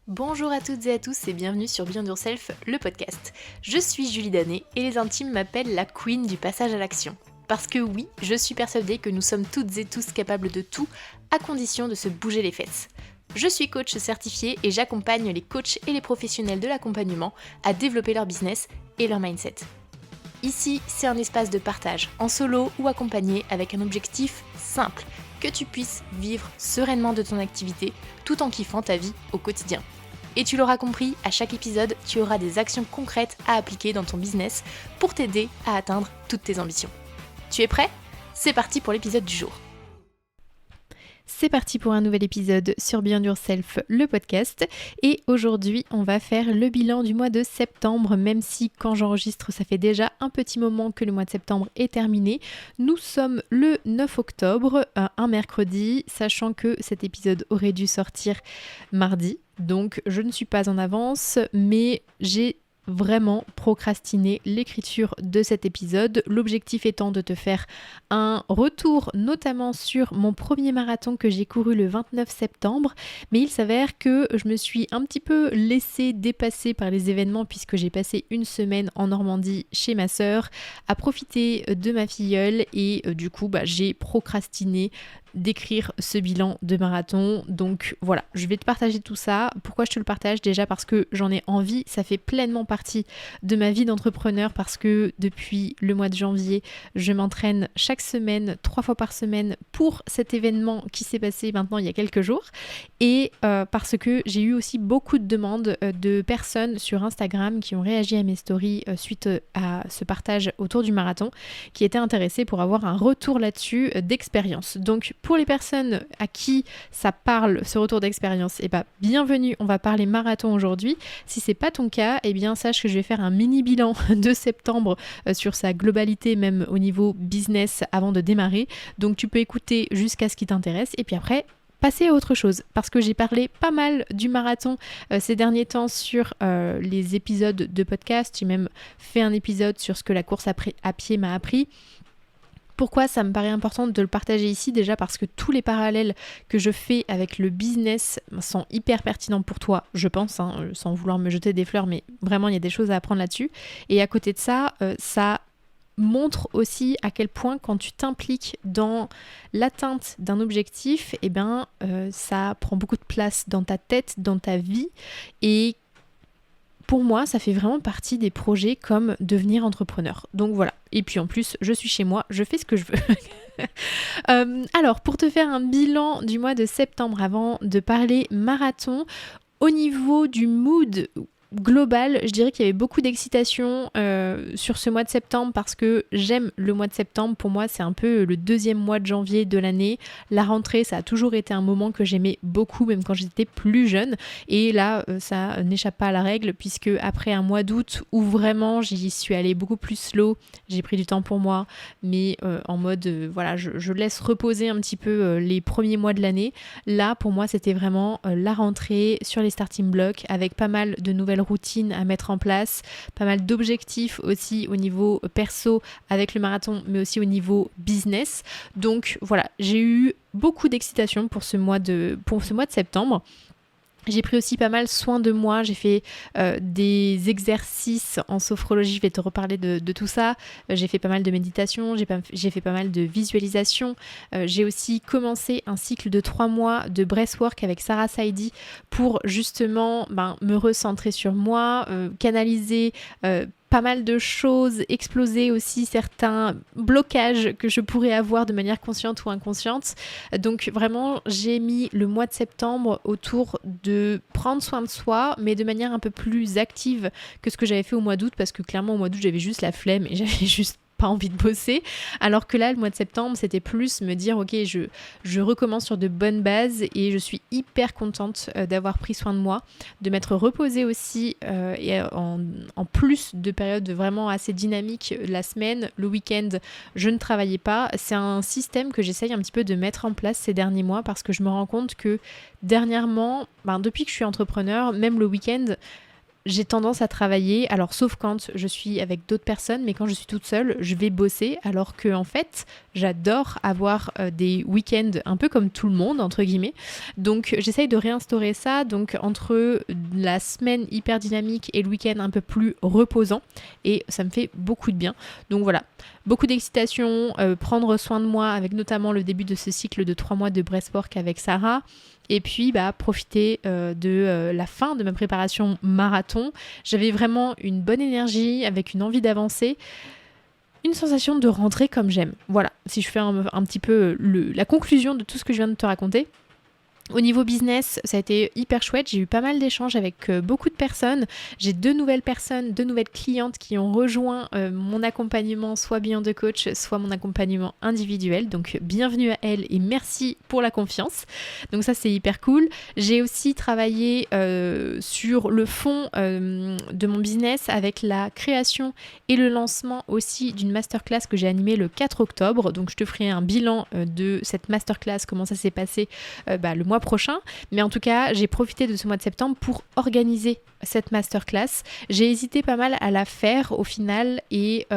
Bonjour à toutes et à tous et bienvenue sur Beyond Yourself, le podcast. Je suis Julie Danet et les intimes m'appellent la queen du passage à l'action. Parce que oui, je suis persuadée que nous sommes toutes et tous capables de tout, à condition de se bouger les fesses. Je suis coach certifiée et j'accompagne les coachs et les professionnels de l'accompagnement à développer leur business et leur mindset. Ici, c'est un espace de partage, en solo ou accompagné avec un objectif simple, que tu puisses vivre sereinement de ton activité tout en kiffant ta vie au quotidien. Et tu l'auras compris, à chaque épisode, tu auras des actions concrètes à appliquer dans ton business pour t'aider à atteindre toutes tes ambitions. Tu es prêt ? C'est parti pour l'épisode du jour. C'est parti pour un nouvel épisode sur Beyond Yourself, le podcast. Et aujourd'hui, on va faire le bilan du mois de septembre, même si quand j'enregistre, ça fait déjà un petit moment que le mois de septembre est terminé. Nous sommes le 9 octobre, un mercredi, sachant que cet épisode aurait dû sortir mardi. Donc je ne suis pas en avance, mais j'ai vraiment procrastiner l'écriture de cet épisode. L'objectif étant de te faire un retour notamment sur mon premier marathon que j'ai couru le 29 septembre. Mais il s'avère que je me suis un petit peu laissée dépasser par les événements puisque j'ai passé une semaine en Normandie chez ma sœur à profiter de ma filleule et du coup j'ai procrastiné d'écrire ce bilan de marathon. Donc voilà, je vais te partager tout ça. Pourquoi je te le partage ? Déjà parce que j'en ai envie, ça fait pleinement partie de ma vie d'entrepreneur parce que depuis le mois de janvier, je m'entraîne chaque semaine, 3 fois par semaine pour cet événement qui s'est passé maintenant il y a quelques jours et parce que j'ai eu aussi beaucoup de demandes de personnes sur Instagram qui ont réagi à mes stories suite à ce partage autour du marathon qui étaient intéressées pour avoir un retour là-dessus d'expérience. Donc pour les personnes à qui ça parle, ce retour d'expérience, bienvenue, on va parler marathon aujourd'hui. Si c'est pas ton cas, sache que je vais faire un mini bilan de septembre sur sa globalité, même au niveau business avant de démarrer. Donc tu peux écouter jusqu'à ce qui t'intéresse et puis après passer à autre chose parce que j'ai parlé pas mal du marathon ces derniers temps sur les épisodes de podcast. J'ai même fait un épisode sur ce que la course à pied m'a appris. Pourquoi ça me paraît important de le partager ici ? Déjà parce que tous les parallèles que je fais avec le business sont hyper pertinents pour toi, je pense, sans vouloir me jeter des fleurs, mais vraiment il y a des choses à apprendre là-dessus. Et à côté de ça, ça montre aussi à quel point quand tu t'impliques dans l'atteinte d'un objectif, ça prend beaucoup de place dans ta tête, dans ta vie et pour moi, ça fait vraiment partie des projets comme devenir entrepreneur. Donc voilà. Et puis en plus, je suis chez moi, je fais ce que je veux. Alors, pour te faire un bilan du mois de septembre avant de parler marathon, au niveau du mood global, je dirais qu'il y avait beaucoup d'excitation sur ce mois de septembre parce que j'aime le mois de septembre. Pour moi, c'est un peu le deuxième mois de janvier de l'année. La rentrée, ça a toujours été un moment que j'aimais beaucoup, même quand j'étais plus jeune. Et là, ça n'échappe pas à la règle puisque après un mois d'août où vraiment j'y suis allée beaucoup plus slow, j'ai pris du temps pour moi, mais en mode, je laisse reposer un petit peu les premiers mois de l'année. Là, pour moi, c'était vraiment la rentrée sur les starting blocks avec pas mal de nouvelles routines à mettre en place, pas mal d'objectifs aussi au niveau perso avec le marathon, mais aussi au niveau business. Donc voilà, j'ai eu beaucoup d'excitation pour ce mois de septembre. J'ai pris aussi pas mal soin de moi, j'ai fait des exercices en sophrologie, je vais te reparler de tout ça. J'ai fait pas mal de méditation, j'ai fait pas mal de visualisation. J'ai aussi commencé un cycle de 3 mois de breathwork avec Sarah Saidi pour justement me recentrer sur moi, canaliser pas mal de choses, exploser aussi certains blocages que je pourrais avoir de manière consciente ou inconsciente. Donc vraiment, j'ai mis le mois de septembre autour de prendre soin de soi, mais de manière un peu plus active que ce que j'avais fait au mois d'août, parce que clairement au mois d'août, j'avais juste la flemme et j'avais juste pas envie de bosser, alors que là le mois de septembre c'était plus me dire ok je recommence sur de bonnes bases et je suis hyper contente d'avoir pris soin de moi, de m'être reposée aussi et en plus de périodes vraiment assez dynamiques la semaine, le week-end je ne travaillais pas. C'est un système que j'essaye un petit peu de mettre en place ces derniers mois parce que je me rends compte que dernièrement, depuis que je suis entrepreneur, même le week-end j'ai tendance à travailler, alors sauf quand je suis avec d'autres personnes, mais quand je suis toute seule, je vais bosser, alors que en fait, j'adore avoir des week-ends un peu comme tout le monde, entre guillemets. Donc j'essaye de réinstaurer ça, donc entre la semaine hyper dynamique et le week-end un peu plus reposant, et ça me fait beaucoup de bien. Donc voilà, beaucoup d'excitation, prendre soin de moi avec notamment le début de ce cycle de 3 mois de breathwork avec Sarah. Et puis profiter de la fin de ma préparation marathon. J'avais vraiment une bonne énergie, avec une envie d'avancer, une sensation de rentrer comme j'aime. Voilà, si je fais un petit peu la conclusion de tout ce que je viens de te raconter. Au niveau business, ça a été hyper chouette. J'ai eu pas mal d'échanges avec beaucoup de personnes. J'ai 2 nouvelles clientes qui ont rejoint mon accompagnement, soit Beyond the Coach, soit mon accompagnement individuel. Donc bienvenue à elles et merci pour la confiance. Donc ça, c'est hyper cool. J'ai aussi travaillé sur le fond de mon business avec la création et le lancement aussi d'une masterclass que j'ai animée le 4 octobre. Donc je te ferai un bilan de cette masterclass, comment ça s'est passé le mois prochain, mais en tout cas j'ai profité de ce mois de septembre pour organiser cette masterclass. J'ai hésité pas mal à la faire au final et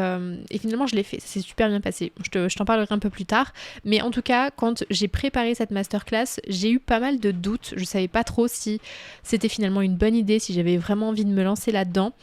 finalement je l'ai fait, ça s'est super bien passé. Je t'en parlerai un peu plus tard, mais en tout cas quand j'ai préparé cette masterclass, j'ai eu pas mal de doutes. Je savais pas trop si c'était finalement une bonne idée, si j'avais vraiment envie de me lancer là-dedans.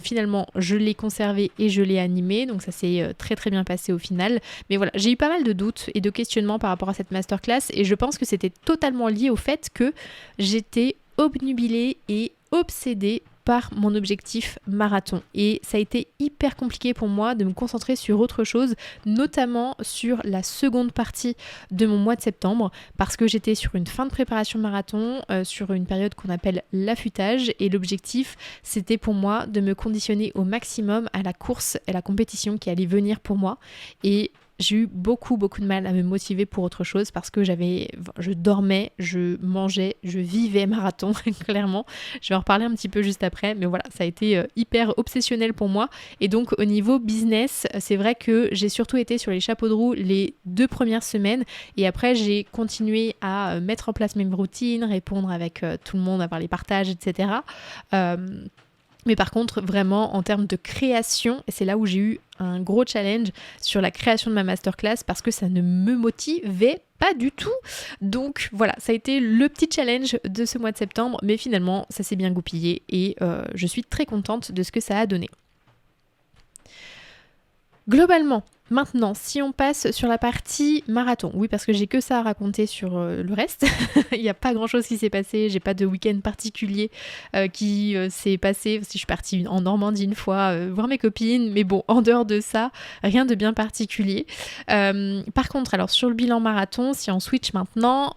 Finalement je l'ai conservé et je l'ai animé, donc ça s'est très très bien passé au final. Mais voilà, j'ai eu pas mal de doutes et de questionnements par rapport à cette masterclass et je pense que c'était totalement lié au fait que j'étais obnubilée et obsédée par mon objectif marathon. Et ça a été hyper compliqué pour moi de me concentrer sur autre chose, notamment sur la seconde partie de mon mois de septembre, parce que j'étais sur une fin de préparation marathon, sur une période qu'on appelle l'affûtage, et l'objectif, c'était pour moi de me conditionner au maximum à la course et à la compétition qui allait venir pour moi. Et j'ai eu beaucoup de mal à me motiver pour autre chose parce que je dormais, je mangeais, je vivais marathon, clairement. Je vais en reparler un petit peu juste après, mais voilà, ça a été hyper obsessionnel pour moi. Et donc au niveau business, c'est vrai que j'ai surtout été sur les chapeaux de roue les 2 premières semaines et après j'ai continué à mettre en place mes routines, répondre avec tout le monde, avoir les partages, etc. Mais par contre, vraiment, en termes de création, et c'est là où j'ai eu un gros challenge sur la création de ma masterclass parce que ça ne me motivait pas du tout. Donc voilà, ça a été le petit challenge de ce mois de septembre, mais finalement, ça s'est bien goupillé et je suis très contente de ce que ça a donné. Globalement, maintenant, si on passe sur la partie marathon, oui parce que j'ai que ça à raconter sur le reste, il n'y a pas grand chose qui s'est passé, j'ai pas de week-end particulier qui s'est passé, si je suis partie en Normandie une fois voir mes copines, mais bon, en dehors de ça, rien de bien particulier. Par contre, alors sur le bilan marathon, si on switch maintenant,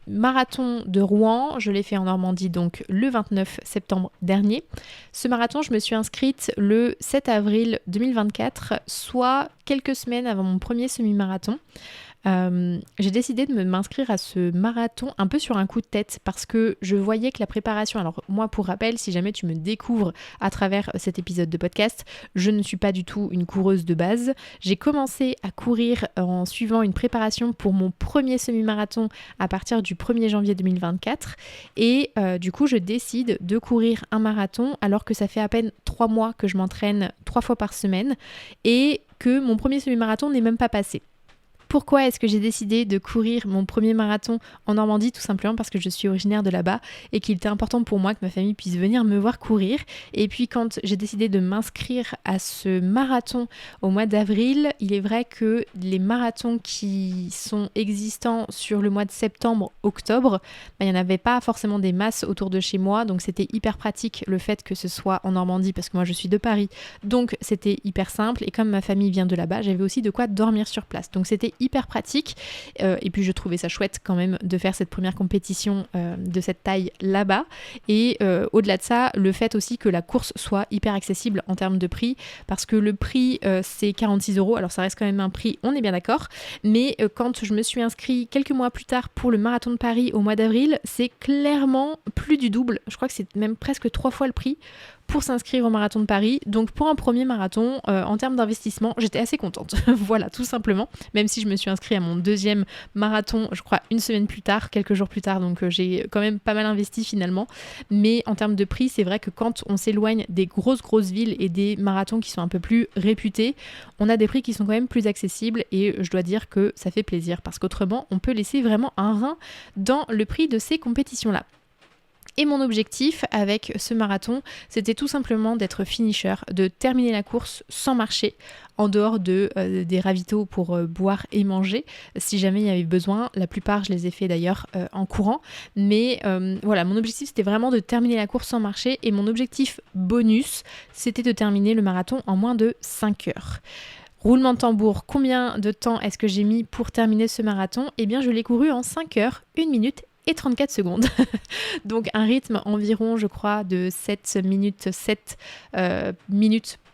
marathon de Rouen, je l'ai fait en Normandie donc le 29 septembre dernier. Ce marathon, je me suis inscrite le 7 avril 2024, soit quelques semaines avant mon premier semi-marathon. J'ai décidé de m'inscrire à ce marathon un peu sur un coup de tête parce que je voyais que la préparation, alors moi pour rappel, si jamais tu me découvres à travers cet épisode de podcast, je ne suis pas du tout une coureuse de base. J'ai commencé à courir en suivant une préparation pour mon premier semi-marathon à partir du 1er janvier 2024 et du coup je décide de courir un marathon alors que ça fait à peine 3 mois que je m'entraîne 3 fois par semaine et que mon premier semi-marathon n'est même pas passé. Pourquoi est-ce que j'ai décidé de courir mon premier marathon en Normandie? Tout simplement parce que je suis originaire de là-bas et qu'il était important pour moi que ma famille puisse venir me voir courir. Et puis quand j'ai décidé de m'inscrire à ce marathon au mois d'avril, il est vrai que les marathons qui sont existants sur le mois de septembre-octobre, il n'y en avait pas forcément des masses autour de chez moi, donc c'était hyper pratique le fait que ce soit en Normandie parce que moi je suis de Paris, donc c'était hyper simple et comme ma famille vient de là-bas, j'avais aussi de quoi dormir sur place, donc c'était hyper pratique et puis je trouvais ça chouette quand même de faire cette première compétition de cette taille là-bas et au-delà de ça, le fait aussi que la course soit hyper accessible en termes de prix parce que le prix c'est 46 €, alors ça reste quand même un prix, on est bien d'accord, mais quand je me suis inscrit quelques mois plus tard pour le marathon de Paris au mois d'avril, c'est clairement plus du double, je crois que c'est même presque 3 fois le prix pour s'inscrire au marathon de Paris. Donc pour un premier marathon, en termes d'investissement, j'étais assez contente. Voilà, tout simplement. Même si je je me suis inscrite à mon deuxième marathon, je crois une semaine plus tard, quelques jours plus tard, donc j'ai quand même pas mal investi finalement. Mais en termes de prix, c'est vrai que quand on s'éloigne des grosses villes et des marathons qui sont un peu plus réputés, on a des prix qui sont quand même plus accessibles et je dois dire que ça fait plaisir parce qu'autrement, on peut laisser vraiment un rein dans le prix de ces compétitions-là. Et mon objectif avec ce marathon, c'était tout simplement d'être finisher, de terminer la course sans marcher, en dehors des ravitaux pour boire et manger, si jamais il y avait besoin. La plupart, je les ai fait d'ailleurs en courant. Mais voilà, mon objectif, c'était vraiment de terminer la course sans marcher. Et mon objectif bonus, c'était de terminer le marathon en moins de 5 heures. Roulement de tambour, combien de temps est-ce que j'ai mis pour terminer ce marathon ? Eh bien, je l'ai couru en 5 heures, 1 minute et 34 secondes. Donc un rythme environ, je crois, de 7 minutes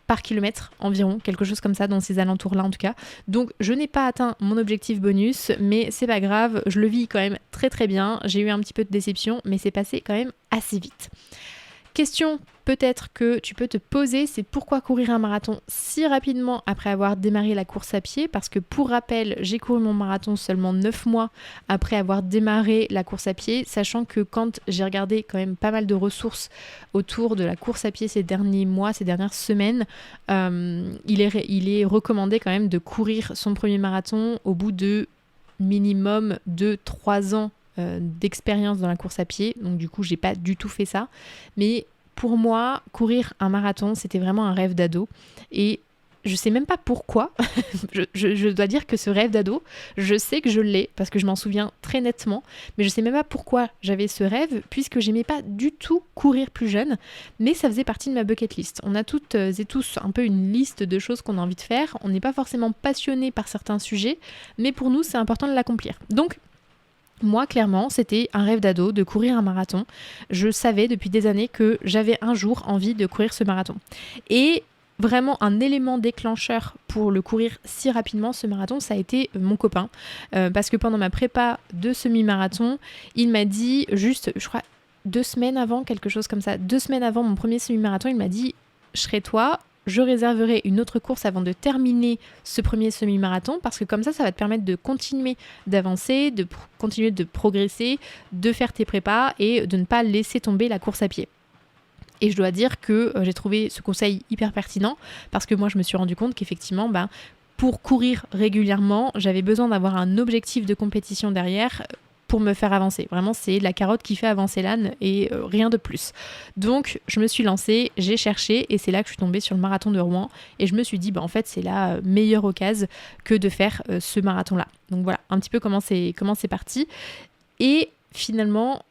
par kilomètre environ, quelque chose comme ça dans ces alentours-là en tout cas. Donc je n'ai pas atteint mon objectif bonus, mais c'est pas grave, je le vis quand même très très bien. J'ai eu un petit peu de déception, mais c'est passé quand même assez vite. Question peut-être que tu peux te poser, c'est pourquoi courir un marathon si rapidement après avoir démarré la course à pied ? Parce que pour rappel, j'ai couru mon marathon seulement 9 mois après avoir démarré la course à pied, sachant que quand j'ai regardé quand même pas mal de ressources autour de la course à pied ces derniers mois, ces dernières semaines, il est recommandé quand même de courir son premier marathon au bout de minimum de 3 ans d'expérience dans la course à pied, donc du coup j'ai pas du tout fait ça, mais pour moi courir un marathon c'était vraiment un rêve d'ado et je sais même pas pourquoi. je dois dire que ce rêve d'ado, je sais que je l'ai parce que je m'en souviens très nettement, mais je sais même pas pourquoi j'avais ce rêve puisque j'aimais pas du tout courir plus jeune, mais ça faisait partie de ma bucket list. On a toutes et tous un peu une liste de choses qu'on a envie de faire, on n'est pas forcément passionné par certains sujets, mais pour nous c'est important de l'accomplir. Donc moi, clairement, c'était un rêve d'ado de courir un marathon. Je savais depuis des années que j'avais un jour envie de courir ce marathon. Et vraiment un élément déclencheur pour le courir si rapidement, ce marathon, ça a été mon copain. Parce que pendant ma prépa de semi-marathon, il m'a dit juste, je crois, 2 semaines avant, quelque chose comme ça, 2 semaines avant mon premier semi-marathon, il m'a dit « Je serai toi ». Je réserverai une autre course avant de terminer ce premier semi-marathon parce que comme ça va te permettre de continuer d'avancer, de continuer de progresser, de faire tes prépas et de ne pas laisser tomber la course à pied. Et je dois dire que j'ai trouvé ce conseil hyper pertinent parce que moi je me suis rendu compte qu'effectivement pour courir régulièrement, j'avais besoin d'avoir un objectif de compétition derrière pour me faire avancer. Vraiment, c'est la carotte qui fait avancer l'âne et rien de plus. Donc, je me suis lancée, j'ai cherché et c'est là que je suis tombée sur le marathon de Rouen et je me suis dit, en fait, c'est la meilleure occasion que de faire ce marathon-là. Donc voilà, un petit peu comment c'est parti. Et finalement,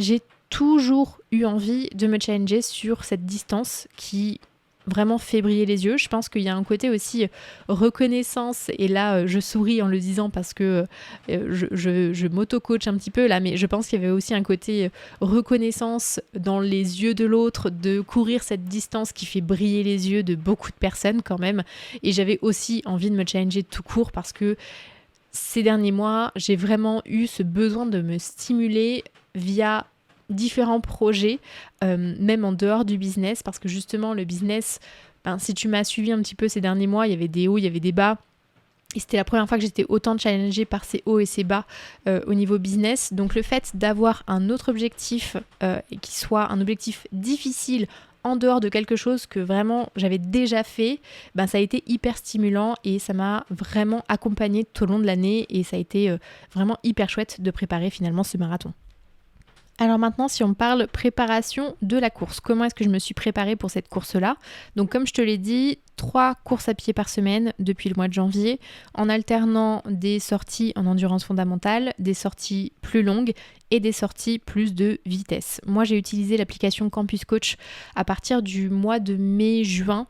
j'ai toujours eu envie de me challenger sur cette distance qui vraiment fait briller les yeux. Je pense qu'il y a un côté aussi reconnaissance et là je souris en le disant parce que je m'auto-coach un petit peu là, mais je pense qu'il y avait aussi un côté reconnaissance dans les yeux de l'autre de courir cette distance qui fait briller les yeux de beaucoup de personnes quand même, et j'avais aussi envie de me challenger tout court parce que ces derniers mois j'ai vraiment eu ce besoin de me stimuler via différents projets, même en dehors du business, parce que justement le business, si tu m'as suivi un petit peu ces derniers mois, il y avait des hauts, il y avait des bas, et c'était la première fois que j'étais autant challengée par ces hauts et ces bas au niveau business. Donc le fait d'avoir un autre objectif et qui soit un objectif difficile en dehors de quelque chose que vraiment j'avais déjà fait, ça a été hyper stimulant et ça m'a vraiment accompagnée tout au long de l'année et ça a été vraiment hyper chouette de préparer finalement ce marathon. Alors maintenant, si on parle préparation de la course, comment est-ce que je me suis préparée pour cette course-là ? Donc comme je te l'ai dit, 3 courses à pied par semaine depuis le mois de janvier, en alternant des sorties en endurance fondamentale, des sorties plus longues et des sorties plus de vitesse. Moi, j'ai utilisé l'application Campus Coach à partir du mois de mai-juin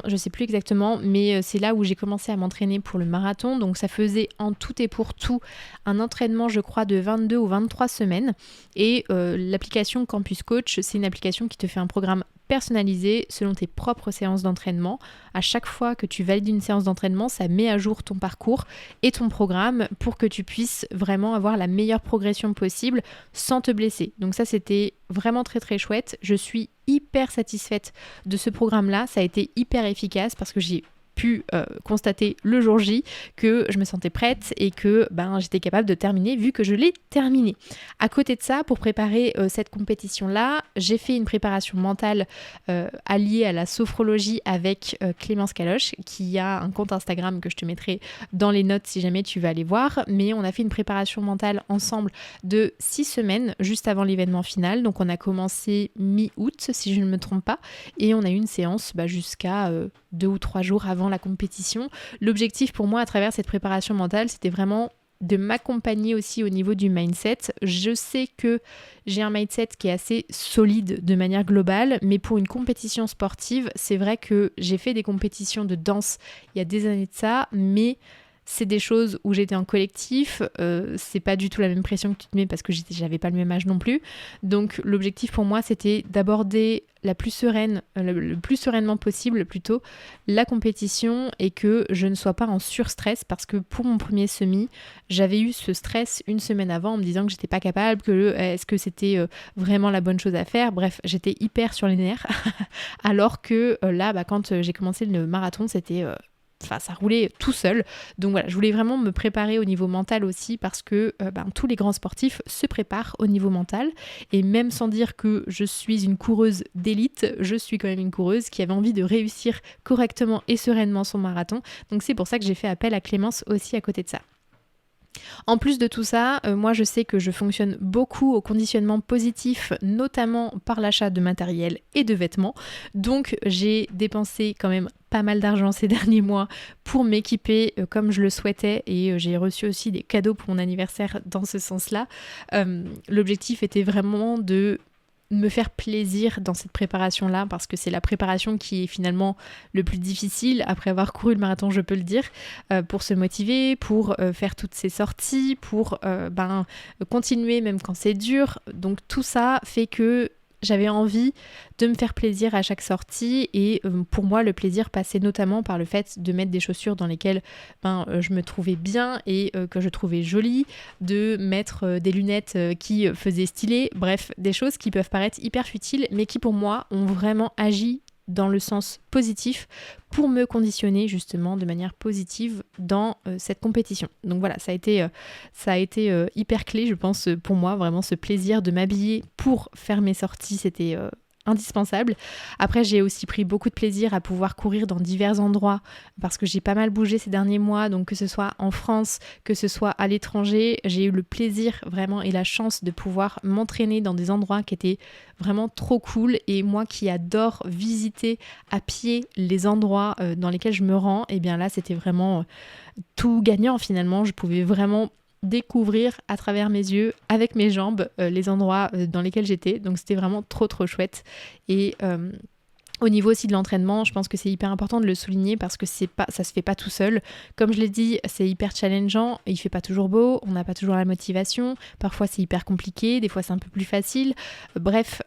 je sais plus exactement, mais c'est là où j'ai commencé à m'entraîner pour le marathon. Donc ça faisait en tout et pour tout un entraînement, je crois, de 22 ou 23 semaines. Et l'application Campus Coach, c'est une application qui te fait un programme personnalisé selon tes propres séances d'entraînement. À chaque fois que tu valides une séance d'entraînement, ça met à jour ton parcours et ton programme pour que tu puisses vraiment avoir la meilleure progression possible sans te blesser. Donc ça, c'était vraiment très très chouette. Je suis hyper satisfaite de ce programme-là. Ça a été hyper efficace parce que j'ai pu constater le jour J que je me sentais prête et que j'étais capable de terminer vu que je l'ai terminé. À côté de ça, pour préparer cette compétition-là, j'ai fait une préparation mentale alliée à la sophrologie avec Clémence Caloche, qui a un compte Instagram que je te mettrai dans les notes si jamais tu veux aller voir. Mais on a fait une préparation mentale ensemble de 6 semaines juste avant l'événement final. Donc on a commencé mi-août si je ne me trompe pas et on a eu une séance jusqu'à 2 ou 3 jours avant la compétition. L'objectif pour moi à travers cette préparation mentale, c'était vraiment de m'accompagner aussi au niveau du mindset. Je sais que j'ai un mindset qui est assez solide de manière globale, mais pour une compétition sportive, c'est vrai que j'ai fait des compétitions de danse il y a des années de ça, mais c'est des choses où j'étais en collectif, c'est pas du tout la même pression que tu te mets parce que j'avais pas le même âge non plus. Donc l'objectif pour moi c'était d'aborder le plus sereinement possible plutôt la compétition et que je ne sois pas en surstress parce que pour mon premier semi, j'avais eu ce stress une semaine avant en me disant que j'étais pas capable, est-ce que c'était vraiment la bonne chose à faire. Bref, j'étais hyper sur les nerfs alors que là, quand j'ai commencé le marathon, c'était... ça roulait tout seul. Donc voilà, je voulais vraiment me préparer au niveau mental aussi parce que tous les grands sportifs se préparent au niveau mental. Et même sans dire que je suis une coureuse d'élite, je suis quand même une coureuse qui avait envie de réussir correctement et sereinement son marathon. Donc c'est pour ça que j'ai fait appel à Clémence aussi à côté de ça. En plus de tout ça, moi je sais que je fonctionne beaucoup au conditionnement positif, notamment par l'achat de matériel et de vêtements. Donc j'ai dépensé quand même pas mal d'argent ces derniers mois pour m'équiper comme je le souhaitais et j'ai reçu aussi des cadeaux pour mon anniversaire dans ce sens-là. L'objectif était vraiment de me faire plaisir dans cette préparation-là parce que c'est la préparation qui est finalement le plus difficile après avoir couru le marathon, je peux le dire, pour se motiver, pour faire toutes ces sorties, pour continuer même quand c'est dur. Donc tout ça fait que j'avais envie de me faire plaisir à chaque sortie et pour moi le plaisir passait notamment par le fait de mettre des chaussures dans lesquelles je me trouvais bien et que je trouvais jolies, de mettre des lunettes qui faisaient stylé, bref des choses qui peuvent paraître hyper futiles mais qui pour moi ont vraiment agi dans le sens positif pour me conditionner justement de manière positive dans cette compétition. Donc voilà, ça a été hyper clé je pense pour moi, vraiment ce plaisir de m'habiller pour faire mes sorties, c'était indispensable. Après, j'ai aussi pris beaucoup de plaisir à pouvoir courir dans divers endroits parce que j'ai pas mal bougé ces derniers mois, donc que ce soit en France, que ce soit à l'étranger, j'ai eu le plaisir vraiment et la chance de pouvoir m'entraîner dans des endroits qui étaient vraiment trop cool et moi qui adore visiter à pied les endroits dans lesquels je me rends, et bien là c'était vraiment tout gagnant finalement, je pouvais vraiment découvrir à travers mes yeux, avec mes jambes, les endroits dans lesquels j'étais. Donc c'était vraiment trop chouette. Et au niveau aussi de l'entraînement, je pense que c'est hyper important de le souligner parce que ça se fait pas tout seul. Comme je l'ai dit, c'est hyper challengeant, il fait pas toujours beau, on n'a pas toujours la motivation, parfois c'est hyper compliqué, des fois c'est un peu plus facile. Bref,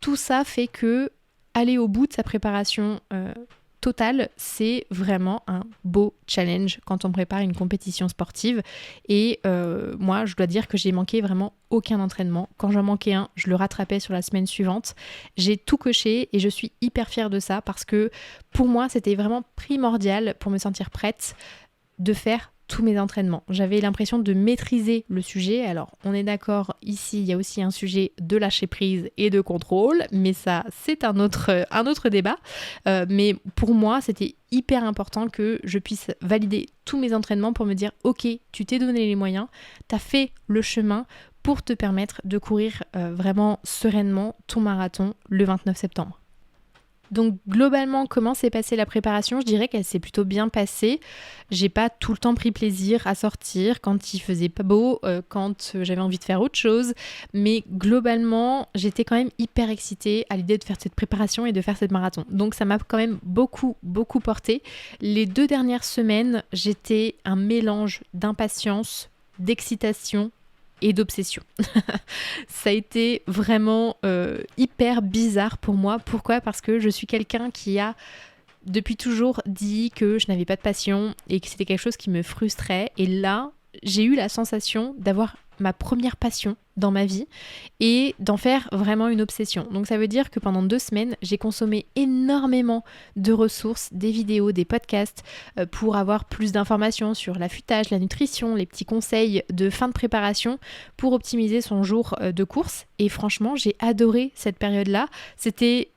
tout ça fait que aller au bout de sa préparation totale, c'est vraiment un beau challenge quand on prépare une compétition sportive et moi je dois dire que j'ai manqué vraiment aucun entraînement. Quand j'en manquais un, je le rattrapais sur la semaine suivante. J'ai tout coché et je suis hyper fière de ça parce que pour moi c'était vraiment primordial pour me sentir prête de faire tous mes entraînements. J'avais l'impression de maîtriser le sujet. Alors, on est d'accord, ici, il y a aussi un sujet de lâcher prise et de contrôle, mais ça, c'est un autre débat. Mais pour moi, c'était hyper important que je puisse valider tous mes entraînements pour me dire « Ok, tu t'es donné les moyens, t'as fait le chemin pour te permettre de courir vraiment sereinement ton marathon le 29 septembre. » Donc globalement, comment s'est passée la préparation ? Je dirais qu'elle s'est plutôt bien passée. J'ai pas tout le temps pris plaisir à sortir quand il faisait pas beau, quand j'avais envie de faire autre chose. Mais globalement, j'étais quand même hyper excitée à l'idée de faire cette préparation et de faire cette marathon. Donc ça m'a quand même beaucoup porté. Les 2 dernières semaines, j'étais un mélange d'impatience, d'excitation et d'obsession. Ça a été vraiment hyper bizarre pour moi. Pourquoi ? Parce que je suis quelqu'un qui a depuis toujours dit que je n'avais pas de passion et que c'était quelque chose qui me frustrait. Et là, j'ai eu la sensation d'avoir ma première passion dans ma vie et d'en faire vraiment une obsession. Donc ça veut dire que pendant 2 semaines, j'ai consommé énormément de ressources, des vidéos, des podcasts pour avoir plus d'informations sur l'affûtage, la nutrition, les petits conseils de fin de préparation pour optimiser son jour de course. Et franchement, j'ai adoré cette période-là. C'était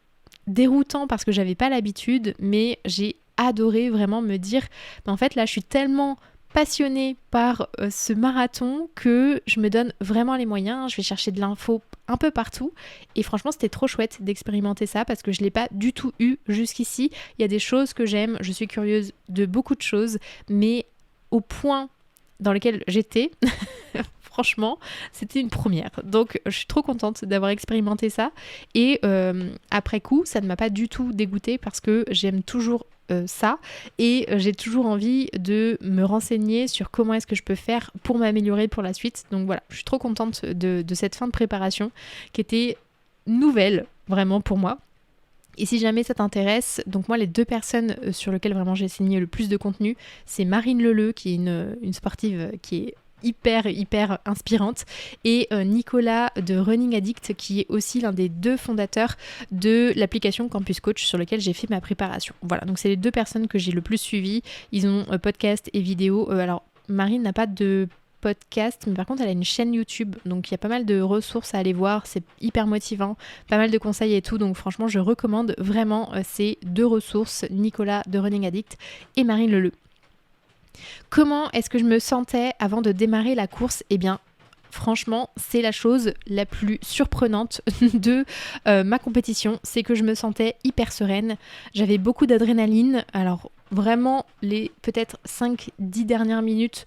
déroutant parce que j'avais pas l'habitude, mais j'ai adoré vraiment me dire, en fait là je suis tellement passionnée par ce marathon que je me donne vraiment les moyens, je vais chercher de l'info un peu partout et franchement c'était trop chouette d'expérimenter ça parce que je ne l'ai pas du tout eu jusqu'ici. Il y a des choses que j'aime, je suis curieuse de beaucoup de choses, mais au point dans lequel j'étais, franchement, c'était une première. Donc, je suis trop contente d'avoir expérimenté ça. Et après coup, ça ne m'a pas du tout dégoûtée parce que j'aime toujours ça. Et j'ai toujours envie de me renseigner sur comment est-ce que je peux faire pour m'améliorer pour la suite. Donc voilà, je suis trop contente de cette fin de préparation qui était nouvelle, vraiment pour moi. Et si jamais ça t'intéresse, donc moi les 2 personnes sur lesquelles vraiment j'ai signé le plus de contenu, c'est Marine Leleu qui est une sportive qui est hyper inspirante et Nicolas de Running Addict qui est aussi l'un des 2 fondateurs de l'application Campus Coach sur lequel j'ai fait ma préparation. Voilà, donc c'est les 2 personnes que j'ai le plus suivies. Ils ont podcast et vidéo. Alors Marine n'a pas de podcast, mais par contre elle a une chaîne YouTube, donc il y a pas mal de ressources à aller voir, c'est hyper motivant, pas mal de conseils et tout, donc franchement je recommande vraiment ces 2 ressources, Nicolas de Running Addict et Marine Leleu. Comment est-ce que je me sentais avant de démarrer la course ? Eh bien franchement, c'est la chose la plus surprenante de ma compétition, c'est que je me sentais hyper sereine, j'avais beaucoup d'adrénaline, alors vraiment les peut-être 5-10 dernières minutes,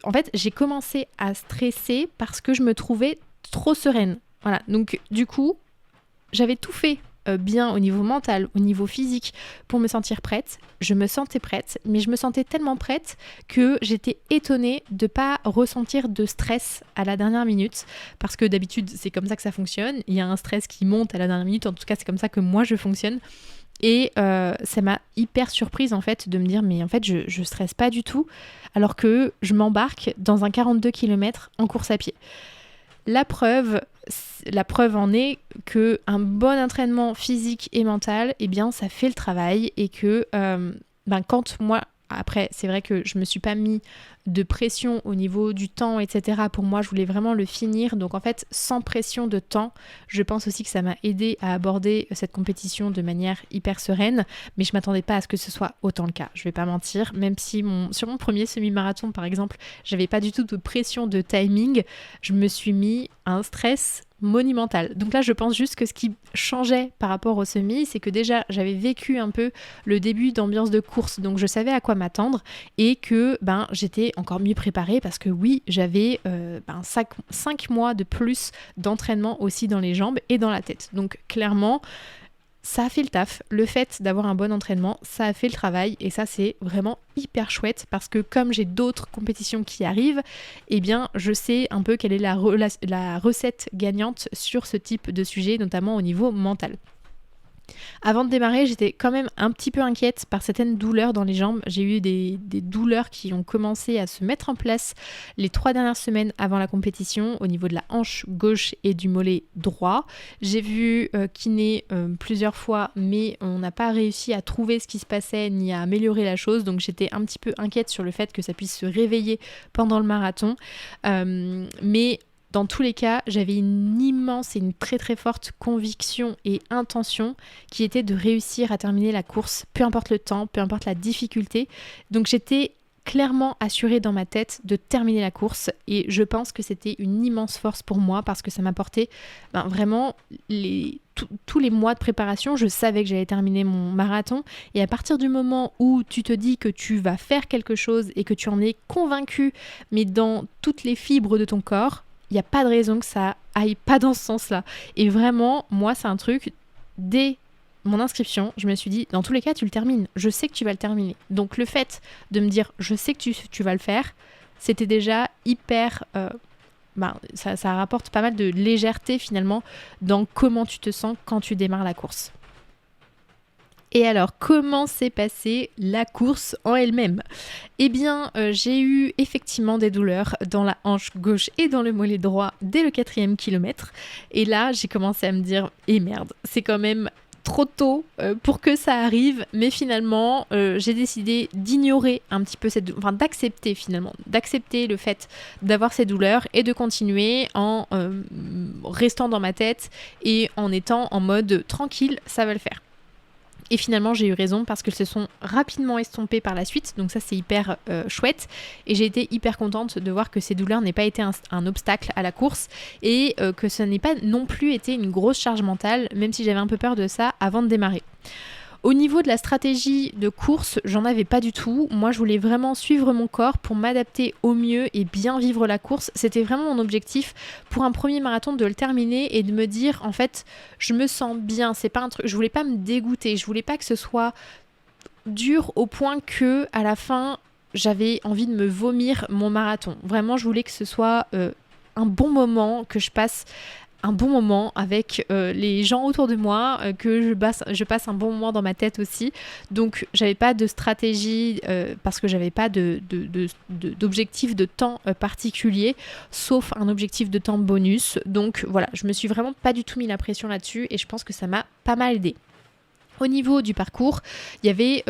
en fait, j'ai commencé à stresser parce que je me trouvais trop sereine. Voilà, donc du coup, j'avais tout fait bien au niveau mental, au niveau physique pour me sentir prête. Je me sentais prête, mais je me sentais tellement prête que j'étais étonnée de ne pas ressentir de stress à la dernière minute parce que d'habitude, c'est comme ça que ça fonctionne. Il y a un stress qui monte à la dernière minute, en tout cas, c'est comme ça que moi je fonctionne. Et ça m'a hyper surprise en fait de me dire mais en fait je stresse pas du tout alors que je m'embarque dans un 42 km en course à pied. La preuve en est que un bon entraînement physique et mental, eh bien ça fait le travail et que quand moi, après c'est vrai que je me suis pas mis de pression au niveau du temps, etc. Pour moi, je voulais vraiment le finir. Donc en fait, sans pression de temps, je pense aussi que ça m'a aidé à aborder cette compétition de manière hyper sereine. Mais je m'attendais pas à ce que ce soit autant le cas. Je vais pas mentir, même si sur mon premier semi-marathon, par exemple, j'avais pas du tout de pression de timing, je me suis mis un stress monumental. Donc là, je pense juste que ce qui changeait par rapport au semi, c'est que déjà, j'avais vécu un peu le début d'ambiance de course, donc je savais à quoi m'attendre et que j'étais encore mieux préparée parce que oui, j'avais 5 mois de plus d'entraînement aussi dans les jambes et dans la tête. Donc clairement, ça a fait le taf. Le fait d'avoir un bon entraînement, ça a fait le travail et ça c'est vraiment hyper chouette parce que comme j'ai d'autres compétitions qui arrivent, eh bien je sais un peu quelle est la recette gagnante sur ce type de sujet, notamment au niveau mental. Avant de démarrer, j'étais quand même un petit peu inquiète par certaines douleurs dans les jambes. J'ai eu des douleurs qui ont commencé à se mettre en place les 3 dernières semaines avant la compétition au niveau de la hanche gauche et du mollet droit. J'ai vu kiné plusieurs fois, mais on n'a pas réussi à trouver ce qui se passait ni à améliorer la chose. Donc j'étais un petit peu inquiète sur le fait que ça puisse se réveiller pendant le marathon. Mais dans tous les cas, j'avais une immense et une très très forte conviction et intention qui était de réussir à terminer la course, peu importe le temps, peu importe la difficulté. Donc j'étais clairement assurée dans ma tête de terminer la course et je pense que c'était une immense force pour moi parce que ça m'apportait vraiment tous les mois de préparation. Je savais que j'allais terminer mon marathon et à partir du moment où tu te dis que tu vas faire quelque chose et que tu en es convaincu mais dans toutes les fibres de ton corps, il n'y a pas de raison que ça aille pas dans ce sens-là. Et vraiment, moi, c'est un truc, dès mon inscription, je me suis dit, dans tous les cas, tu le termines. Je sais que tu vas le terminer. Donc le fait de me dire, je sais que tu vas le faire, c'était déjà hyper... ça rapporte pas mal de légèreté finalement dans comment tu te sens quand tu démarres la course. Et alors, comment s'est passée la course en elle-même ? Eh bien, j'ai eu effectivement des douleurs dans la hanche gauche et dans le mollet droit dès le 4e kilomètre. Et là, j'ai commencé à me dire, merde, c'est quand même trop tôt pour que ça arrive. Mais finalement, j'ai décidé d'ignorer un petit peu d'accepter le fait d'avoir ces douleurs et de continuer en restant dans ma tête et en étant en mode tranquille, ça va le faire. Et finalement, j'ai eu raison parce qu'elles se sont rapidement estompées par la suite. Donc ça, c'est hyper chouette. Et j'ai été hyper contente de voir que ces douleurs n'aient pas été un obstacle à la course et que ça n'ait pas non plus été une grosse charge mentale, même si j'avais un peu peur de ça avant de démarrer. Au niveau de la stratégie de course, j'en avais pas du tout. Moi, je voulais vraiment suivre mon corps pour m'adapter au mieux et bien vivre la course. C'était vraiment mon objectif pour un premier marathon de le terminer et de me dire, en fait, je me sens bien. C'est pas un truc. Je voulais pas me dégoûter. Je voulais pas que ce soit dur au point que, à la fin, j'avais envie de me vomir mon marathon. Vraiment, je voulais que ce soit un bon moment, que je passe un bon moment avec les gens autour de moi, que je passe un bon moment dans ma tête aussi. Donc j'avais pas de stratégie parce que j'avais pas d'objectif de temps particulier, sauf un objectif de temps bonus. Donc voilà, je me suis vraiment pas du tout mis la pression là-dessus et je pense que ça m'a pas mal aidé. Au niveau du parcours, il y avait,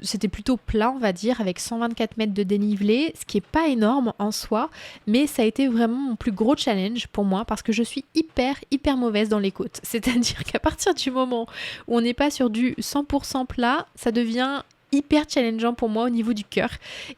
c'était plutôt plat, on va dire, avec 124 mètres de dénivelé, ce qui n'est pas énorme en soi, mais ça a été vraiment mon plus gros challenge pour moi parce que je suis hyper mauvaise dans les côtes. C'est-à-dire qu'à partir du moment où on n'est pas sur du 100% plat, ça devient hyper challengeant pour moi au niveau du cœur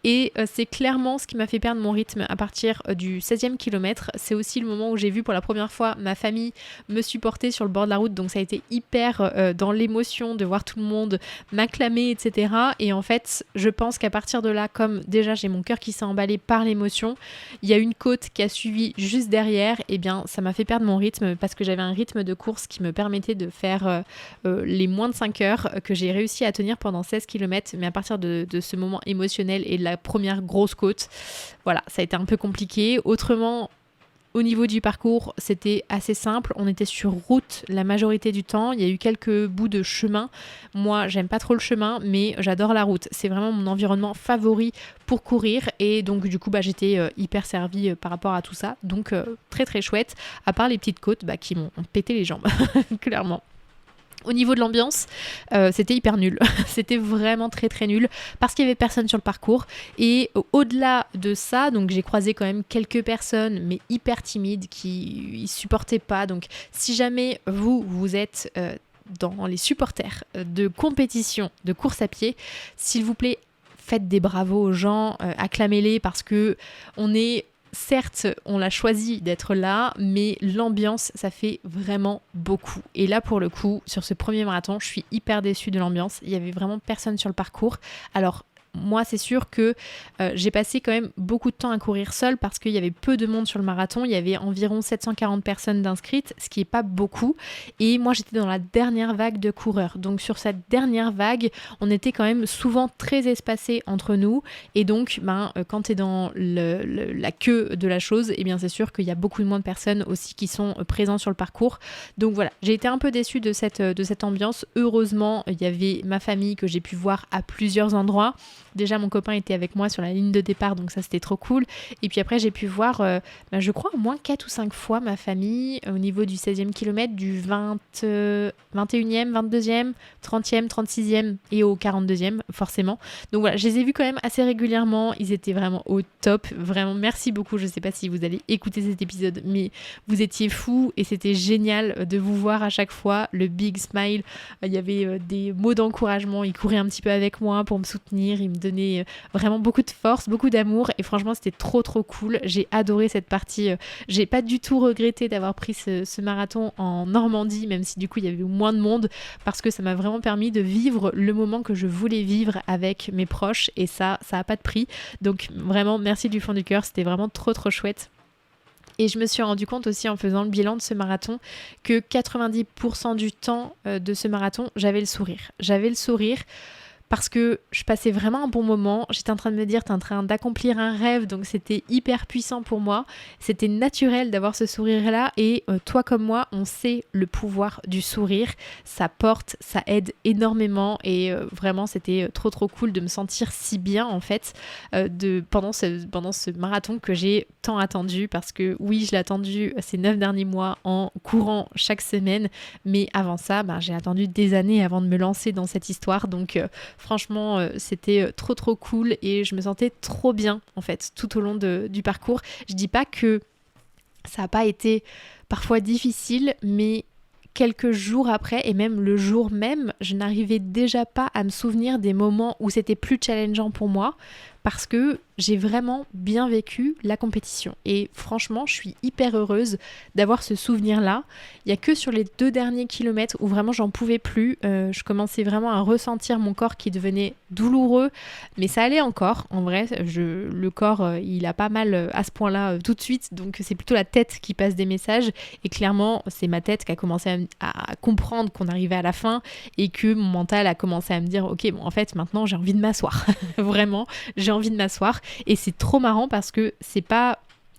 et c'est clairement ce qui m'a fait perdre mon rythme à partir du 16e kilomètre. C'est aussi le moment où j'ai vu pour la première fois ma famille me supporter sur le bord de la route, donc ça a été hyper dans l'émotion de voir tout le monde m'acclamer, etc. Et en fait, je pense qu'à partir de là, comme déjà j'ai mon cœur qui s'est emballé par l'émotion, il y a une côte qui a suivi juste derrière, et bien ça m'a fait perdre mon rythme parce que j'avais un rythme de course qui me permettait de faire les moins de 5 heures que j'ai réussi à tenir pendant 16 km. Mais à partir de ce moment émotionnel et de la première grosse côte, voilà, ça a été un peu compliqué. Autrement, au niveau du parcours, c'était assez simple. On était sur route la majorité du temps. Il y a eu quelques bouts de chemin. Moi, j'aime pas trop le chemin, mais j'adore la route. C'est vraiment mon environnement favori pour courir. Et donc, du coup, j'étais hyper servie par rapport à tout ça. Donc, très chouette. À part les petites côtes qui m'ont pété les jambes, clairement. Au niveau de l'ambiance, c'était hyper nul. C'était vraiment très nul parce qu'il n'y avait personne sur le parcours. Et au-delà de ça, donc j'ai croisé quand même quelques personnes, mais hyper timides, qui ne supportaient pas. Donc si jamais vous êtes dans les supporters de compétition, de course à pied, s'il vous plaît, faites des bravos aux gens, acclamez-les parce que certes, on l'a choisi d'être là, mais l'ambiance, ça fait vraiment beaucoup. Et là, pour le coup, sur ce premier marathon, je suis hyper déçue de l'ambiance. Il y avait vraiment personne sur le parcours. Alors, moi, c'est sûr que j'ai passé quand même beaucoup de temps à courir seule parce qu'il y avait peu de monde sur le marathon. Il y avait environ 740 personnes d'inscrites, ce qui n'est pas beaucoup. Et moi, j'étais dans la dernière vague de coureurs. Donc, sur cette dernière vague, on était quand même souvent très espacés entre nous. Et donc, quand tu es dans la queue de la chose, eh bien, c'est sûr qu'il y a beaucoup moins de personnes aussi qui sont présentes sur le parcours. Donc, voilà, j'ai été un peu déçue de cette ambiance. Heureusement, il y avait ma famille que j'ai pu voir à plusieurs endroits. Déjà, mon copain était avec moi sur la ligne de départ, donc ça, c'était trop cool. Et puis après, j'ai pu voir, je crois, au moins 4 ou 5 fois ma famille au niveau du 16e kilomètre, du 21e, 22e, 30e, 36e et au 42e, forcément. Donc voilà, je les ai vus quand même assez régulièrement. Ils étaient vraiment au top. Vraiment, merci beaucoup. Je ne sais pas si vous allez écouter cet épisode, mais vous étiez fous et c'était génial de vous voir à chaque fois. Le big smile. Il y avait des mots d'encouragement. Ils couraient un petit peu avec moi pour me soutenir. Ils me donnaient vraiment beaucoup de force, beaucoup d'amour et franchement c'était trop cool. J'ai adoré cette partie. J'ai pas du tout regretté d'avoir pris ce marathon en Normandie, même si du coup il y avait moins de monde, parce que ça m'a vraiment permis de vivre le moment que je voulais vivre avec mes proches et ça a pas de prix. Donc vraiment merci du fond du cœur, c'était vraiment trop chouette. Et je me suis rendu compte aussi en faisant le bilan de ce marathon que 90% du temps de ce marathon, j'avais le sourire. parce que je passais vraiment un bon moment. J'étais en train de me dire, t'es en train d'accomplir un rêve, donc c'était hyper puissant pour moi. C'était naturel d'avoir ce sourire-là et toi comme moi, on sait le pouvoir du sourire. Ça porte, ça aide énormément et vraiment c'était trop cool de me sentir si bien en fait pendant ce marathon que j'ai tant attendu, parce que oui, je l'ai attendu ces 9 derniers mois en courant chaque semaine, mais avant ça, j'ai attendu des années avant de me lancer dans cette histoire, donc franchement c'était trop cool et je me sentais trop bien en fait tout au long du parcours. Je dis pas que ça n'a pas été parfois difficile, mais quelques jours après, et même le jour même, je n'arrivais déjà pas à me souvenir des moments où c'était plus challengeant pour moi, parce que j'ai vraiment bien vécu la compétition. Et franchement, je suis hyper heureuse d'avoir ce souvenir-là. Il n'y a que sur les 2 derniers kilomètres où vraiment j'en pouvais plus. Je commençais vraiment à ressentir mon corps qui devenait douloureux, mais ça allait encore. En vrai, le corps, il a pas mal à ce point-là tout de suite, donc c'est plutôt la tête qui passe des messages. Et clairement, c'est ma tête qui a commencé à comprendre qu'on arrivait à la fin et que mon mental a commencé à me dire « Ok, bon, en fait, maintenant, j'ai envie de m'asseoir. » Vraiment, j'ai envie de m'asseoir. Et c'est trop marrant parce que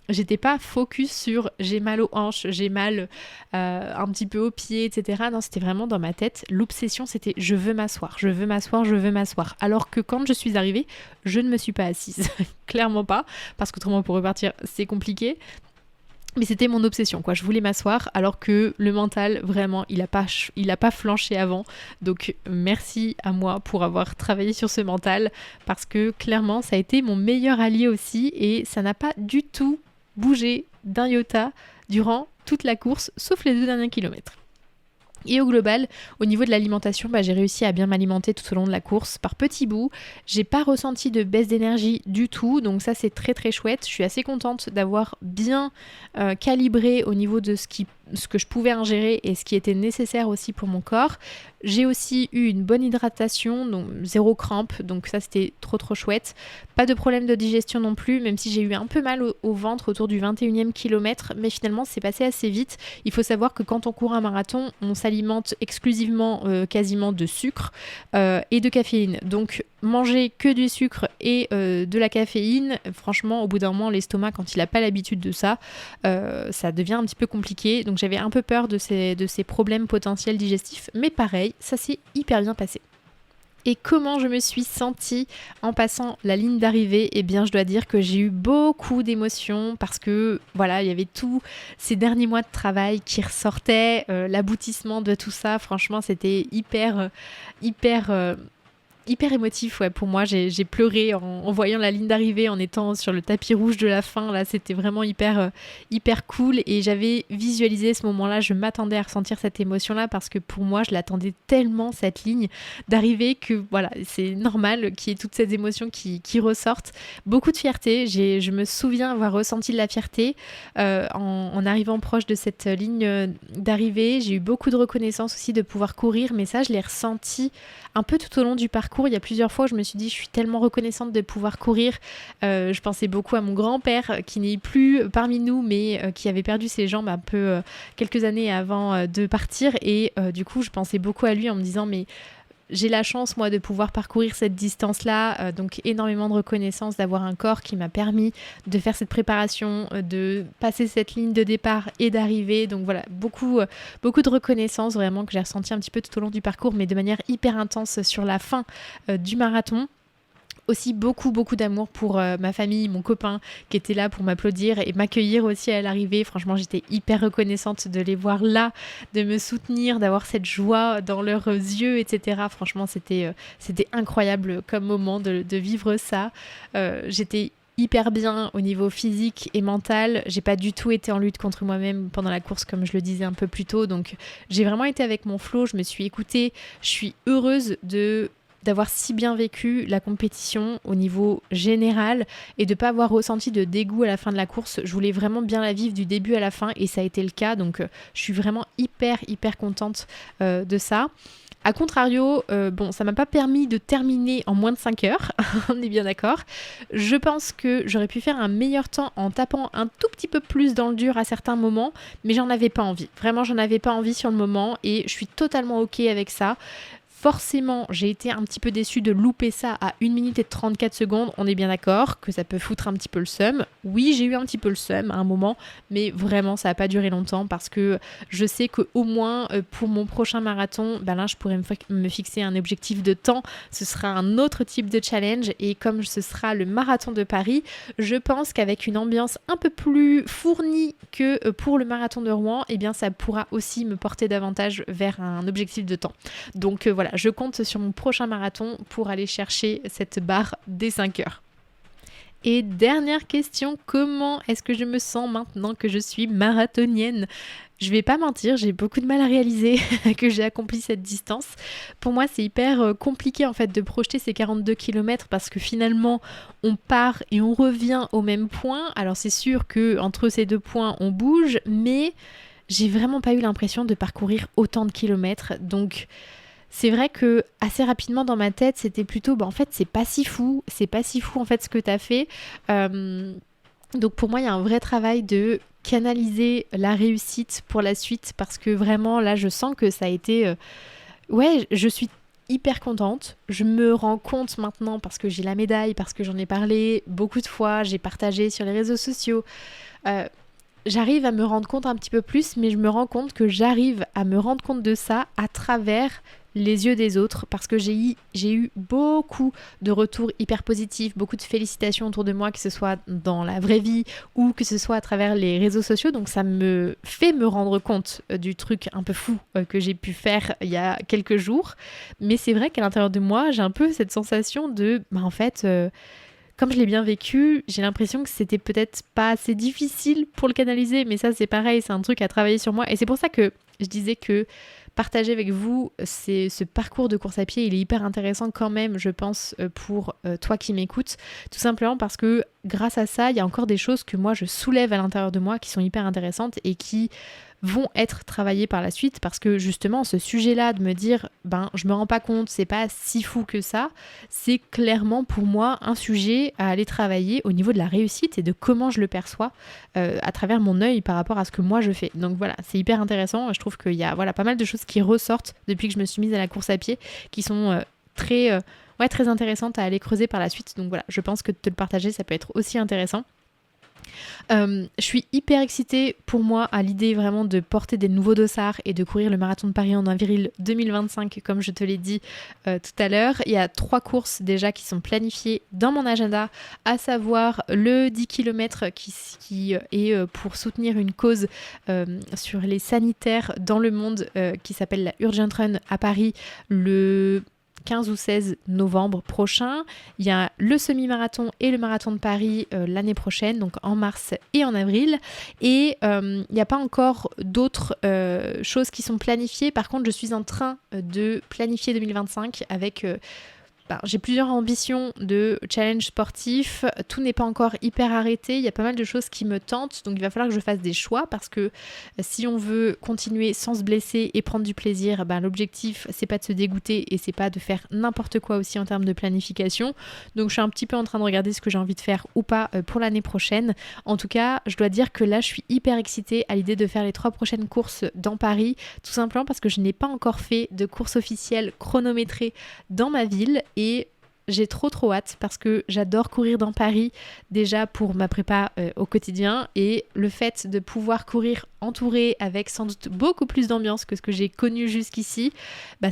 j'étais pas focus sur j'ai mal aux hanches, j'ai mal un petit peu aux pieds, etc. Non, c'était vraiment dans ma tête. L'obsession, c'était je veux m'asseoir. Alors que quand je suis arrivée, je ne me suis pas assise. Clairement pas, parce qu'autrement pour repartir, c'est compliqué. Mais c'était mon obsession, quoi. Je voulais m'asseoir, alors que le mental, vraiment, il a pas flanché avant. Donc, merci à moi pour avoir travaillé sur ce mental, parce que clairement, ça a été mon meilleur allié aussi, et ça n'a pas du tout bougé d'un iota durant toute la course, sauf les 2 derniers kilomètres. Et au global, au niveau de l'alimentation, j'ai réussi à bien m'alimenter tout au long de la course par petits bouts. J'ai pas ressenti de baisse d'énergie du tout, donc ça c'est très chouette. Je suis assez contente d'avoir bien calibré au niveau de ce que je pouvais ingérer et ce qui était nécessaire aussi pour mon corps. J'ai aussi eu une bonne hydratation, donc 0 crampe, donc ça c'était trop chouette. Pas de problème de digestion non plus, même si j'ai eu un peu mal au ventre autour du 21e kilomètre, mais finalement c'est passé assez vite. Il faut savoir que quand on court un marathon, on s'alimente exclusivement quasiment de sucre et de caféine. Donc manger que du sucre et de la caféine, franchement au bout d'un moment l'estomac, quand il n'a pas l'habitude de ça, ça devient un petit peu compliqué. Donc j'avais un peu peur de ces problèmes potentiels digestifs, mais pareil, ça s'est hyper bien passé. Et comment je me suis sentie en passant la ligne d'arrivée ? Eh bien, je dois dire que j'ai eu beaucoup d'émotions parce que, voilà, il y avait tous ces derniers mois de travail qui ressortaient, l'aboutissement de tout ça. Franchement, c'était hyper émotif, ouais, pour moi. J'ai pleuré en voyant la ligne d'arrivée, en étant sur le tapis rouge de la fin. Là, c'était vraiment hyper cool et j'avais visualisé ce moment-là. Je m'attendais à ressentir cette émotion-là parce que pour moi, je l'attendais tellement, cette ligne d'arrivée, que voilà, c'est normal qu'il y ait toutes ces émotions qui ressortent. Beaucoup de fierté. Je me souviens avoir ressenti de la fierté en arrivant proche de cette ligne d'arrivée. J'ai eu beaucoup de reconnaissance aussi de pouvoir courir, mais ça, je l'ai ressenti un peu tout au long du parcours. Il y a plusieurs fois où je me suis dit, je suis tellement reconnaissante de pouvoir courir. Je pensais beaucoup à mon grand-père qui n'est plus parmi nous, mais qui avait perdu ses jambes un peu quelques années avant de partir. Et du coup, je pensais beaucoup à lui en me disant, mais j'ai la chance, moi, de pouvoir parcourir cette distance-là, donc énormément de reconnaissance d'avoir un corps qui m'a permis de faire cette préparation, de passer cette ligne de départ et d'arriver. Donc voilà, beaucoup de reconnaissance vraiment que j'ai ressenti un petit peu tout au long du parcours, mais de manière hyper intense sur la fin du marathon. Aussi beaucoup d'amour pour ma famille, mon copain qui était là pour m'applaudir et m'accueillir aussi à l'arrivée. Franchement, j'étais hyper reconnaissante de les voir là, de me soutenir, d'avoir cette joie dans leurs yeux, etc. Franchement, c'était incroyable comme moment de vivre ça. J'étais hyper bien au niveau physique et mental. J'ai pas du tout été en lutte contre moi-même pendant la course, comme je le disais un peu plus tôt. Donc j'ai vraiment été avec mon flow, je me suis écoutée. Je suis heureuse d'avoir si bien vécu la compétition au niveau général et de ne pas avoir ressenti de dégoût à la fin de la course. Je voulais vraiment bien la vivre du début à la fin et ça a été le cas. Donc je suis vraiment hyper contente de ça. A contrario, ça m'a pas permis de terminer en moins de 5 heures, on est bien d'accord. Je pense que j'aurais pu faire un meilleur temps en tapant un tout petit peu plus dans le dur à certains moments, mais j'en avais pas envie. Vraiment, j'en avais pas envie sur le moment et je suis totalement ok avec ça. forcément, j'ai été un petit peu déçue de louper ça à 1 minute et 34 secondes. On est bien d'accord que ça peut foutre un petit peu le seum. Oui, j'ai eu un petit peu le seum à un moment, mais vraiment, ça n'a pas duré longtemps parce que je sais qu'au moins pour mon prochain marathon, là, je pourrais me fixer un objectif de temps. Ce sera un autre type de challenge et comme ce sera le marathon de Paris, je pense qu'avec une ambiance un peu plus fournie que pour le marathon de Rouen, eh bien, ça pourra aussi me porter davantage vers un objectif de temps. Donc voilà, je compte sur mon prochain marathon pour aller chercher cette barre des 5 heures. Et dernière question, comment est-ce que je me sens maintenant que je suis marathonienne ? Je vais pas mentir, j'ai beaucoup de mal à réaliser que j'ai accompli cette distance. Pour moi, c'est hyper compliqué en fait de projeter ces 42 km parce que finalement, on part et on revient au même point. Alors c'est sûr que entre ces deux points, on bouge, mais j'ai vraiment pas eu l'impression de parcourir autant de kilomètres. Donc c'est vrai que assez rapidement dans ma tête, c'était plutôt en fait, c'est pas si fou en fait ce que t'as fait. Donc pour moi, il y a un vrai travail de canaliser la réussite pour la suite parce que vraiment là, je sens que ça a été je suis hyper contente. Je me rends compte maintenant parce que j'ai la médaille, parce que j'en ai parlé beaucoup de fois, j'ai partagé sur les réseaux sociaux. J'arrive à me rendre compte un petit peu plus, mais je me rends compte que j'arrive à me rendre compte de ça à travers les yeux des autres parce que j'ai eu beaucoup de retours hyper positifs, beaucoup de félicitations autour de moi, que ce soit dans la vraie vie ou que ce soit à travers les réseaux sociaux. Donc ça me fait me rendre compte du truc un peu fou que j'ai pu faire il y a quelques jours. Mais c'est vrai qu'à l'intérieur de moi, j'ai un peu cette sensation de, en fait... comme je l'ai bien vécu, j'ai l'impression que c'était peut-être pas assez difficile pour le canaliser, mais ça c'est pareil, c'est un truc à travailler sur moi. Et c'est pour ça que je disais que partager avec vous ce parcours de course à pied, il est hyper intéressant quand même, je pense, pour toi qui m'écoutes. Tout simplement parce que grâce à ça, il y a encore des choses que moi je soulève à l'intérieur de moi qui sont hyper intéressantes et qui vont être travaillées par la suite parce que justement ce sujet-là de me dire je me rends pas compte, c'est pas si fou que ça, c'est clairement pour moi un sujet à aller travailler au niveau de la réussite et de comment je le perçois à travers mon œil par rapport à ce que moi je fais. Donc voilà, c'est hyper intéressant. Je trouve qu'il y a pas mal de choses qui ressortent depuis que je me suis mise à la course à pied qui sont très intéressantes à aller creuser par la suite. Donc voilà, je pense que de te le partager, ça peut être aussi intéressant. Je suis hyper excitée pour moi à l'idée vraiment de porter des nouveaux dossards et de courir le marathon de Paris en avril 2025 comme je te l'ai dit tout à l'heure. Il y a 3 courses déjà qui sont planifiées dans mon agenda, à savoir le 10 km qui est pour soutenir une cause sur les sanitaires dans le monde qui s'appelle la Urgent Run à Paris le 15 ou 16 novembre prochain. Il y a le semi-marathon et le marathon de Paris l'année prochaine, donc en mars et en avril. Et il n'y a pas encore d'autres choses qui sont planifiées. Par contre, je suis en train de planifier 2025 avec... j'ai plusieurs ambitions de challenge sportif, tout n'est pas encore hyper arrêté, il y a pas mal de choses qui me tentent, donc il va falloir que je fasse des choix parce que si on veut continuer sans se blesser et prendre du plaisir, l'objectif c'est pas de se dégoûter et c'est pas de faire n'importe quoi aussi en termes de planification. Donc je suis un petit peu en train de regarder ce que j'ai envie de faire ou pas pour l'année prochaine. En tout cas, je dois dire que là je suis hyper excitée à l'idée de faire les 3 prochaines courses dans Paris, tout simplement parce que je n'ai pas encore fait de course officielle chronométrée dans ma ville. Et j'ai trop hâte parce que j'adore courir dans Paris déjà pour ma prépa au quotidien et le fait de pouvoir courir entourée avec sans doute beaucoup plus d'ambiance que ce que j'ai connu jusqu'ici,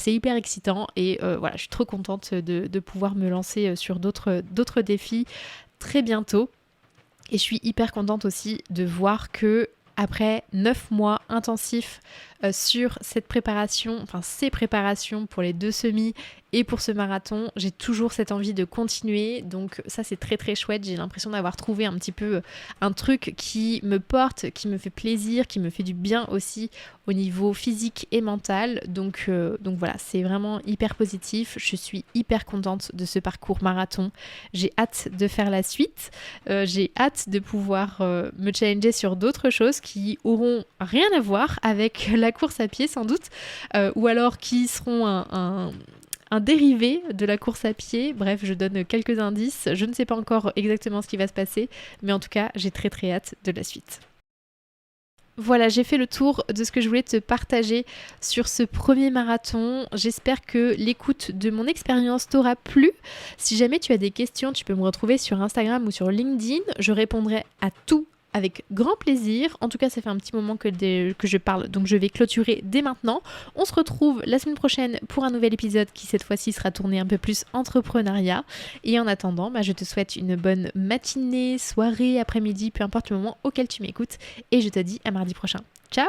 c'est hyper excitant et je suis trop contente de pouvoir me lancer sur d'autres défis très bientôt. Et je suis hyper contente aussi de voir que après 9 mois intensifs sur ces préparations pour les 2 semis et pour ce marathon, j'ai toujours cette envie de continuer. Donc ça c'est très chouette, j'ai l'impression d'avoir trouvé un petit peu un truc qui me porte, qui me fait plaisir, qui me fait du bien aussi au niveau physique et mental. Donc voilà, c'est vraiment hyper positif. Je suis hyper contente de ce parcours marathon. J'ai hâte de faire la suite. J'ai hâte de pouvoir me challenger sur d'autres choses qui auront rien à voir avec la course à pied sans doute, ou alors qui seront un dérivé de la course à pied. Bref, je donne quelques indices. Je ne sais pas encore exactement ce qui va se passer, mais en tout cas, j'ai très hâte de la suite. Voilà, j'ai fait le tour de ce que je voulais te partager sur ce premier marathon. J'espère que l'écoute de mon expérience t'aura plu. Si jamais tu as des questions, tu peux me retrouver sur Instagram ou sur LinkedIn. Je répondrai à tout avec grand plaisir. En tout cas, ça fait un petit moment que je parle, donc je vais clôturer dès maintenant. On se retrouve la semaine prochaine pour un nouvel épisode qui cette fois-ci sera tourné un peu plus entrepreneuriat. Et en attendant, je te souhaite une bonne matinée, soirée, après-midi, peu importe le moment auquel tu m'écoutes. Et je te dis à mardi prochain. Ciao!